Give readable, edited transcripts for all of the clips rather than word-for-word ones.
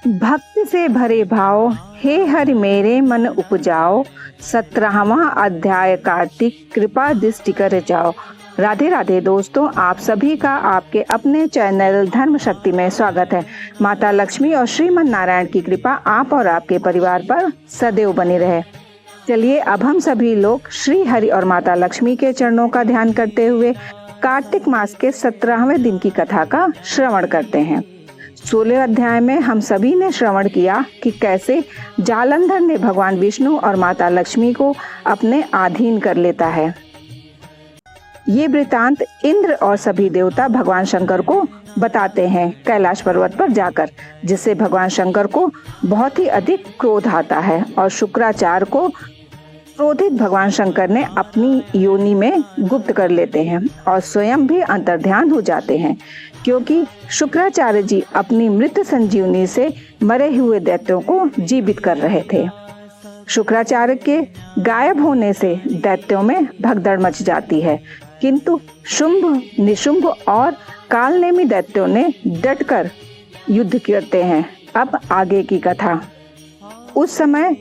भक्ति से भरे भाव हे हरि मेरे मन उपजाओ। 17वां अध्याय कार्तिक कृपा दृष्टि कर जाओ। राधे राधे दोस्तों, आप सभी का आपके अपने चैनल धर्म शक्ति में स्वागत है। माता लक्ष्मी और श्रीमन नारायण की कृपा आप और आपके परिवार पर सदैव बनी रहे। चलिए अब हम सभी लोग श्री हरि और माता लक्ष्मी के चरणों का ध्यान करते हुए कार्तिक मास के 17वें दिन की कथा का श्रवण करते हैं। 16 अध्याय में हम सभी ने श्रवण किया कि कैसे जालंधर ने भगवान विष्णु और माता लक्ष्मी को अपने अधीन कर लेता है। ये वृतांत इंद्र और सभी देवता भगवान शंकर को बताते हैं कैलाश पर्वत पर जाकर, जिससे भगवान शंकर को बहुत ही अधिक क्रोध आता है और शुक्राचार्य को क्रोधित भगवान शंकर ने अपनी योनि में गुप्त कर लेते हैं और स्वयं भी अंतर्ध्यान हो जाते हैं, क्योंकि शुक्राचार्य जी अपनी मृत संजीवनी से मरे हुए दैत्यों को जीवित कर रहे थे। शुक्राचार्य के गायब होने से दैत्यों में भगदड़ मच जाती है, किंतु शुंभ, निशुंभ और कालनेमी दैत्यों ने डटकर युद्ध करते हैं। अब आगे की कथा। उस समय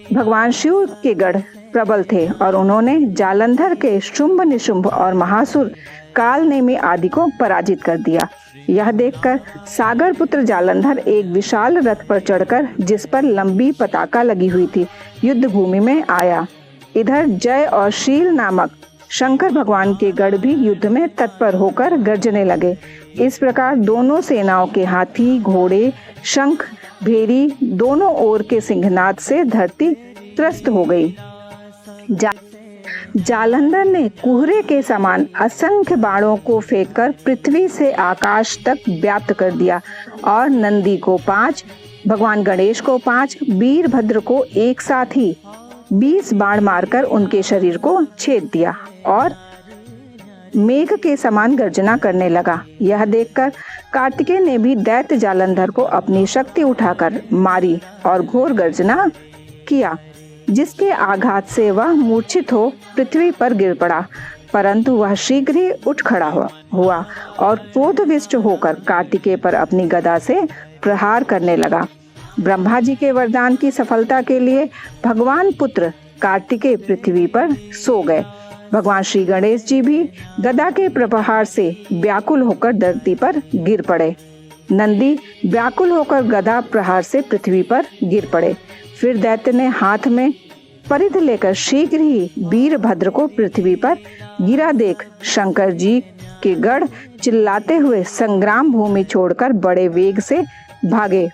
भगवान शिव के गढ़ प्रबल थे और उन्होंने जालंधर के शुंभ, निशुंभ और महासुर कालनेमी आदि को पराजित कर दिया। यह देखकर सागर पुत्र जालंधर एक विशाल रथ पर चढ़कर, जिस पर लंबी पताका लगी हुई थी, युद्ध भूमि में आया। इधर जय और शील नामक शंकर भगवान के गढ़ भी युद्ध में तत्पर होकर गर्जने लगे। इस प्रकार दोनों सेनाओं के हाथी, घोड़े, शंख, भेरी दोनों ओर के सिंहनाद से धरती त्रस्त हो गई। जालंधर ने कुहरे के समान असंख्य बाणों को फेंककर पृथ्वी से आकाश तक व्याप्त कर दिया और नंदी को 5, भगवान गणेश को 5, वीरभद्र को एक साथ ही 20 बाण मारकर उनके शरीर को छेद दिया और मेघ के समान गर्जना करने लगा। यह देखकर कार्तिकेय ने भी दैत्य जालंधर को अपनी शक्ति उठाकर मारी और घोर गर्जना किया, जिसके आघात से वह मूर्छित हो पृथ्वी पर गिर पड़ा। परंतु वह शीघ्र ही उठ खड़ा हुआ और क्रोधविष्ट होकर कार्तिकेय पर अपनी गदा से प्रहार करने लगा। ब्रह्मा जी के वरदान की सफलता के लिए भगवान पुत्र कार्तिकेय पृथ्वी पर सो गए। भगवान श्री गणेश जी भी गदा के प्रहार से व्याकुल होकर धरती पर गिर पड़े। नंदी व्याकुल होकर गदा प्रहार से पृथ्वी पर गिर पड़े। फिर दैत्य ने हाथ में परिध लेकर शीघ्र ही वीरभद्र को पृथ्वी पर गिरा देख शंकर जी के गढ़ चिल्लाते हुए संग्राम भूमि छोड़कर बड़े वेग से भागे।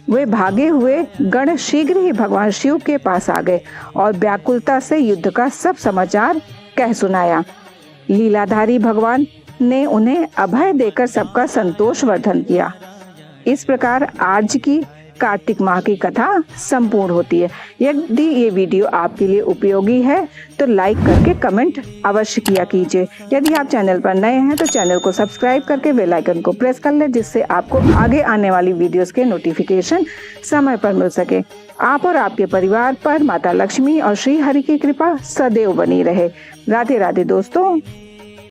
वे भागे हुए गण शीघ्र ही भगवान शिव के पास आ गए और व्याकुलता से युद्ध का सब समाचार कह सुनाया। लीलाधारी भगवान ने उन्हें अभय देकर सबका संतोष वर्धन किया। इस प्रकार आज की कार्तिक माह की कथा संपूर्ण होती है। यदि ये वीडियो आपके लिए उपयोगी है तो लाइक करके कमेंट अवश्य किया कीजिए। यदि आप चैनल पर नए हैं तो चैनल को सब्सक्राइब करके बेल आइकन को प्रेस कर लें, जिससे आपको आगे आने वाली वीडियोस के नोटिफिकेशन समय पर मिल सके। आप और आपके परिवार पर माता लक्ष्मी और श्री हरि की कृपा सदैव बनी रहे। राधे राधे दोस्तों।